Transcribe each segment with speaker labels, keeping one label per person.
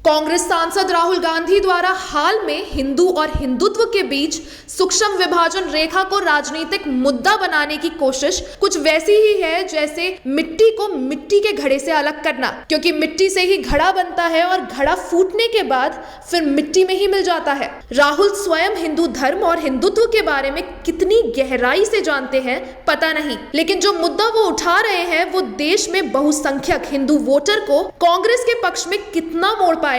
Speaker 1: कांग्रेस सांसद राहुल गांधी द्वारा हाल में हिंदू और हिंदुत्व के बीच सूक्ष्म विभाजन रेखा को राजनीतिक मुद्दा बनाने की कोशिश कुछ वैसी ही है जैसे मिट्टी को मिट्टी के घड़े से अलग करना, क्योंकि मिट्टी से ही घड़ा बनता है और घड़ा फूटने के बाद फिर मिट्टी में ही मिल जाता है। राहुल स्वयं हिंदू धर्म और हिंदुत्व के बारे में कितनी गहराई से जानते हैं पता नहीं, लेकिन जो मुद्दा वो उठा रहे हैं वो देश में बहुसंख्यक हिंदू वोटर को कांग्रेस के पक्ष में कितना मोड़ पाएगा,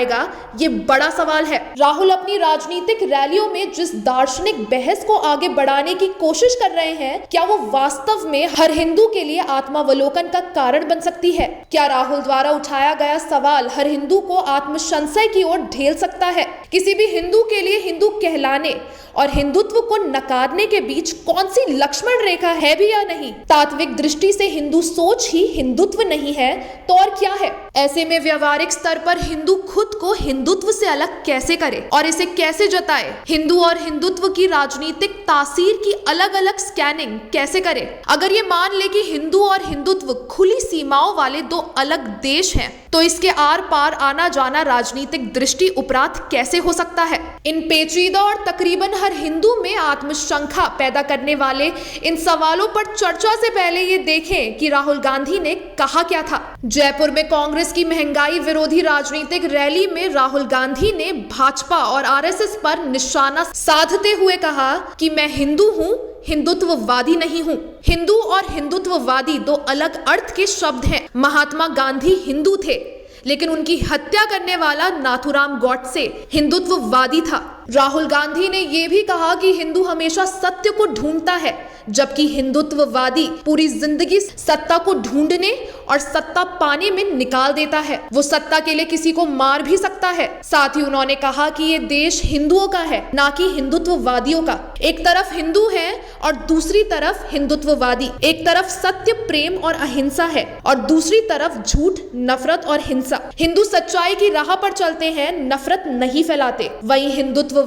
Speaker 1: ये बड़ा सवाल है। राहुल अपनी राजनीतिक रैलियों में जिस दार्शनिक बहस को आगे बढ़ाने की कोशिश कर रहे हैं, क्या वो वास्तव में हर हिंदू के लिए आत्मावलोकन का कारण बन सकती है? क्या राहुल द्वारा उठाया गया सवाल हर हिंदू को आत्मसंशय की ओर ढेल सकता है? किसी भी हिंदू के लिए हिंदू कहलाने और हिंदुत्व को नकारने के बीच कौन सी लक्ष्मण रेखा है भी या नहीं? तात्विक दृष्टि से हिंदू सोच ही हिंदुत्व नहीं है तो और क्या है? ऐसे में व्यवहारिक स्तर पर हिंदू खुद को हिंदुत्व से अलग कैसे करे और इसे कैसे जताए? हिंदू और हिंदुत्व की राजनीतिक तासीर की अलग अलग स्कैनिंग कैसे करे? अगर ये मान ले कि हिंदू और हिंदुत्व खुली सीमाओं वाले दो अलग देश हैं, तो इसके आर पार आना जाना राजनीतिक दृष्टि उपरांत कैसे हो सकता है? इन पेचीदा और तकरीबन हर हिंदू में आत्मशंका पैदा करने वाले इन सवालों पर चर्चा से पहले ये देखें कि राहुल गांधी ने कहा क्या था। जयपुर में कांग्रेस की महंगाई विरोधी राजनीतिक रैली में राहुल गांधी ने भाजपा और आरएसएस पर निशाना साधते हुए कहा कि मैं हिंदू हूँ, हिंदुत्ववादी नहीं हूँ। हिंदू और हिंदुत्ववादी दो अलग अर्थ के शब्द हैं। महात्मा गांधी हिंदू थे, लेकिन उनकी हत्या करने वाला नाथूराम गॉडसे हिंदुत्ववादी था। राहुल गांधी ने यह भी कहा कि हिंदू हमेशा सत्य को ढूंढता है, जबकि हिंदुत्ववादी पूरी जिंदगी सत्ता को ढूंढने और सत्ता पाने में निकाल देता है। वो सत्ता के लिए किसी को मार भी सकता है। साथ ही उन्होंने कहा कि ये देश हिंदुओं का है, ना कि हिंदुत्ववादियों का। एक तरफ हिंदू है और दूसरी तरफ हिंदुत्ववादी। एक तरफ सत्य, प्रेम और अहिंसा है और दूसरी तरफ झूठ, नफरत और हिंसा। हिंदू सच्चाई की राह पर चलते हैं, नफरत नहीं फैलाते। वहीं हिंदुत्ववादी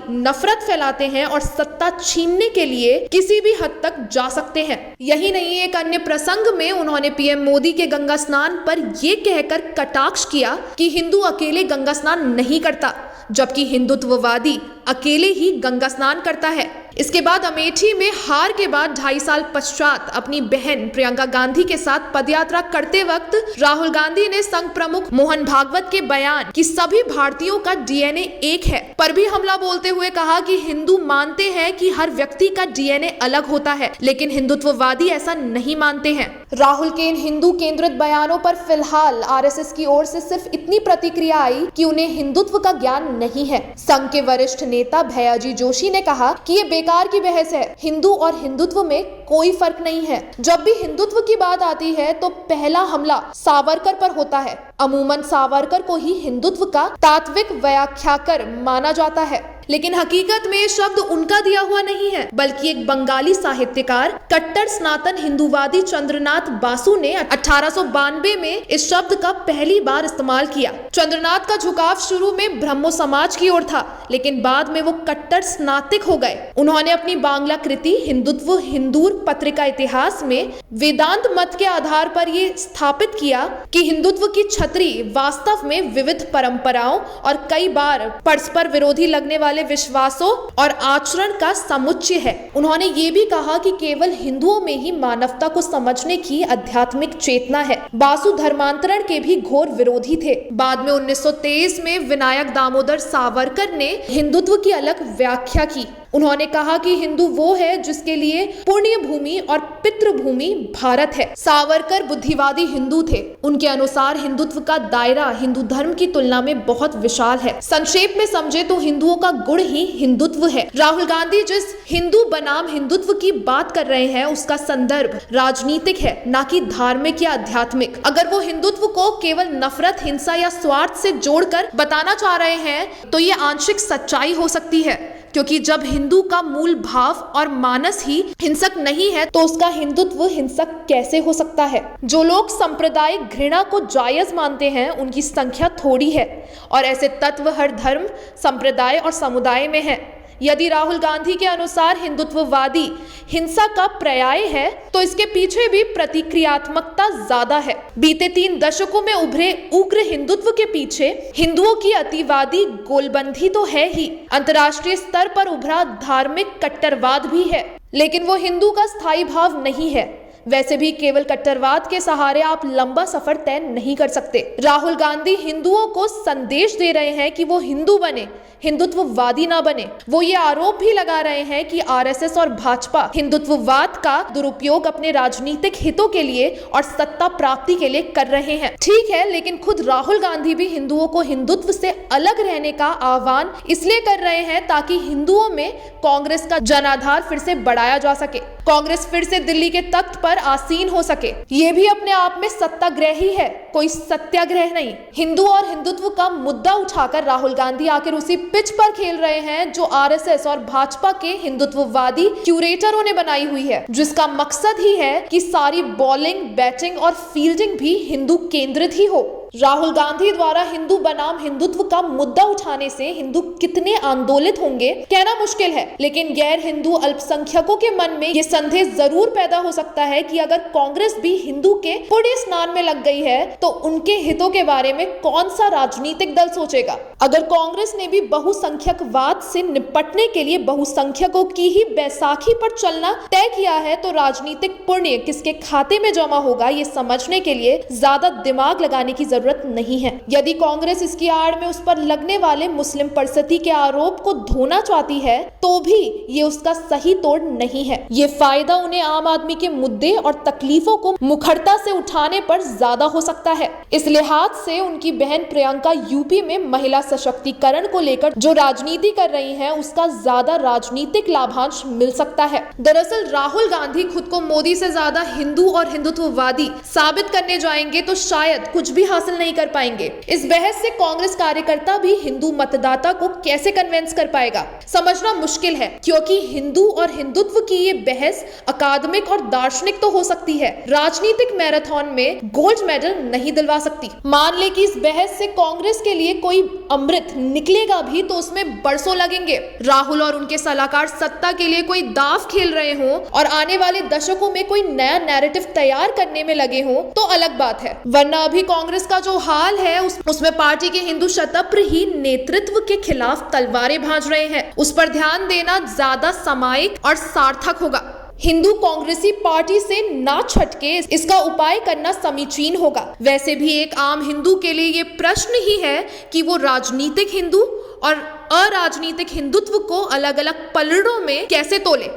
Speaker 1: नफरत फैलाते हैं और सत्ता छीनने के लिए किसी भी हद तक जा सकते हैं। यही नहीं, एक अन्य प्रसंग में उन्होंने पीएम मोदी के गंगा स्नान पर यह कहकर कटाक्ष किया कि हिंदू अकेले गंगा स्नान नहीं करता, जबकि हिंदुत्ववादी अकेले ही गंगा स्नान करता है। इसके बाद अमेठी में हार के बाद 2.5 साल पश्चात अपनी बहन प्रियंका गांधी के साथ पदयात्रा करते वक्त राहुल गांधी ने संघ प्रमुख मोहन भागवत के बयान कि सभी भारतीयों का डीएनए एक है पर भी हमला बोलते हुए कहा कि हिंदू मानते हैं कि हर व्यक्ति का डीएनए अलग होता है, लेकिन हिंदुत्ववादी ऐसा नहीं मानते हैं। राहुल के इन हिंदू केंद्रित बयानों पर फिलहाल आरएसएस की ओर से सिर्फ इतनी प्रतिक्रिया आई कि उन्हें हिंदुत्व का ज्ञान नहीं है। संघ के वरिष्ठ नेता भैयाजी जोशी ने कहा कि ये बेकार की बहस है, हिंदू और हिंदुत्व में कोई फर्क नहीं है। जब भी हिंदुत्व की बात आती है तो पहला हमला सावरकर पर होता है। अमूमन सावरकर को ही हिंदुत्व का तात्विक व्याख्याकर माना जाता है, लेकिन हकीकत में ये शब्द उनका दिया हुआ नहीं है, बल्कि एक बंगाली साहित्यकार कट्टर सनातन हिंदूवादी चंद्रनाथ बासु ने 1892 में इस शब्द का पहली बार इस्तेमाल किया। चंद्रनाथ का झुकाव शुरू में ब्रह्मो समाज की ओर था, लेकिन बाद में वो कट्टर स्नातिक हो गए। उन्होंने अपनी बांग्ला कृति हिंदुत्व हिंदूर पत्रिका इतिहास में वेदांत मत के आधार पर ये स्थापित किया कि हिंदुत्व की छतरी वास्तव में विविध परंपराओं और कई बार परस्पर विरोधी लगने वाले विश्वासों और आचरण का समुच्चय है। उन्होंने ये भी कहा कि केवल हिंदुओं में ही मानवता को समझने की आध्यात्मिक चेतना है। बासु धर्मांतरण के भी घोर विरोधी थे। बाद में 1923 में विनायक दामोदर सावरकर ने हिंदुत्व की अलग व्याख्या की। उन्होंने कहा कि हिंदू वो है जिसके लिए पुण्य भूमि और पितृभूमि भारत है। सावरकर बुद्धिवादी हिंदू थे। उनके अनुसार हिंदुत्व का दायरा हिंदू धर्म की तुलना में बहुत विशाल है। संक्षेप में समझे तो हिंदुओं का गुण ही हिंदुत्व है। राहुल गांधी जिस हिंदू बनाम हिंदुत्व की बात कर रहे हैं उसका संदर्भ राजनीतिक है, ना कि धार्मिक या आध्यात्मिक। अगर वो हिंदुत्व को केवल नफरत, हिंसा या स्वार्थ से जोड़कर बताना चाह रहे हैं तो ये आंशिक सच्चाई हो सकती है, क्योंकि जब हिंदू का मूल भाव और मानस ही हिंसक नहीं है तो उसका हिंदुत्व हिंसक कैसे हो सकता है? जो लोग सांप्रदायिक घृणा को जायज मानते हैं उनकी संख्या थोड़ी है और ऐसे तत्व हर धर्म, संप्रदाय और समुदाय में है। यदि राहुल गांधी के अनुसार हिंदुत्ववादी हिंसा का पर्याय है तो इसके पीछे भी प्रतिक्रियात्मकता ज्यादा है। बीते 3 दशकों में उभरे उग्र हिंदुत्व के पीछे हिंदुओं की अतिवादी गोलबंदी तो है ही, अंतर्राष्ट्रीय स्तर पर उभरा धार्मिक कट्टरवाद भी है, लेकिन वो हिंदू का स्थायी भाव नहीं है। वैसे भी केवल कट्टरवाद के सहारे आप लंबा सफर तय नहीं कर सकते। राहुल गांधी हिंदुओं को संदेश दे रहे हैं कि वो हिंदू बने, हिंदुत्ववादी ना बने। वो ये आरोप भी लगा रहे हैं कि आरएसएस और भाजपा हिंदुत्ववाद का दुरुपयोग अपने राजनीतिक हितों के लिए और सत्ता प्राप्ति के लिए कर रहे हैं। ठीक है, लेकिन खुद राहुल गांधी भी हिंदुओं को हिंदुत्व से अलग रहने का आह्वान इसलिए कर रहे हैं ताकि हिंदुओं में कांग्रेस का जनाधार फिर से बढ़ाया जा सके, कांग्रेस फिर से दिल्ली के तख्त पर आसीन हो सके। ये भी अपने आप में सत्याग्रह ही है, कोई सत्याग्रह नहीं। हिंदू और हिंदुत्व का मुद्दा उठाकर राहुल गांधी आखिर उसी पिच पर खेल रहे हैं जो आरएसएस और भाजपा के हिंदुत्ववादी क्यूरेटरों ने बनाई हुई है, जिसका मकसद ही है कि सारी बॉलिंग, बैटिंग और फील्डिंग भी हिंदू केंद्रित ही हो। राहुल गांधी द्वारा हिंदू बनाम हिंदुत्व का मुद्दा उठाने से हिंदू कितने आंदोलित होंगे कहना मुश्किल है, लेकिन गैर हिंदू अल्पसंख्यकों के मन में यह संदेह जरूर पैदा हो सकता है कि अगर कांग्रेस भी हिंदू के पुण्य स्नान में लग गई है तो उनके हितों के बारे में कौन सा राजनीतिक दल सोचेगा। अगर कांग्रेस ने भी बहुसंख्यकवाद से निपटने के लिए बहुसंख्यकों की ही बैसाखी पर चलना तय किया है तो राजनीतिक पुण्य किसके खाते में जमा होगा ये समझने के लिए ज्यादा दिमाग लगाने की जरूरत नहीं है। यदि कांग्रेस इसकी आड़ में उस पर लगने वाले मुस्लिम परसती के आरोप को धोना चाहती है तो भी ये उसका सही तोड़ नहीं है। ये फायदा उन्हें आम आदमी के मुद्दे और तकलीफों को मुखरता से उठाने पर ज्यादा हो सकता है। इस लिहाज से उनकी बहन प्रियंका यूपी में महिला सशक्तिकरण को लेकर जो राजनीति कर रही हैं उसका ज्यादा राजनीतिक लाभांश मिल सकता है। दरअसल राहुल गांधी खुद को मोदी से ज्यादा हिंदू और हिंदुत्ववादी साबित करने जाएंगे तो शायद कुछ भी हासिल नहीं कर पाएंगे। इस बहस से कांग्रेस कार्यकर्ता भी हिंदू मतदाता को कैसे कन्विंस कर पाएगा समझना मुश्किल है, क्योंकि हिंदू और हिंदुत्व की ये बहस अकादमिक और दार्शनिक तो हो सकती है, राजनीतिक मैराथन में गोल्ड मेडल नहीं दिलवा सकती। मान ले कि इस बहस से कांग्रेस के लिए कोई अमृत निकलेगा भी तो उसमें बरसों लगेंगे। राहुल और उनके सलाहकार सत्ता के लिए कोई दाव खेल रहे हो और आने वाले दशकों में कोई नया नैरेटिव तैयार करने में लगे हो तो अलग बात है, वरना अभी कांग्रेस का जो हाल है उसमें पार्टी के हिंदू शतप्र ही नेतृत्व के खिलाफ तलवारें भांज रहे हैं। उस पर ध्यान देना ज्यादा सामयिक और सार्थक होगा। हिंदू कांग्रेसी पार्टी से ना छटके इसका उपाय करना समीचीन होगा। वैसे भी एक आम हिंदू के लिए ये प्रश्न ही है कि वो राजनीतिक हिंदू और अराजनीतिक हिंदुत्व को अलग अलग पलड़ों में कैसे तोले।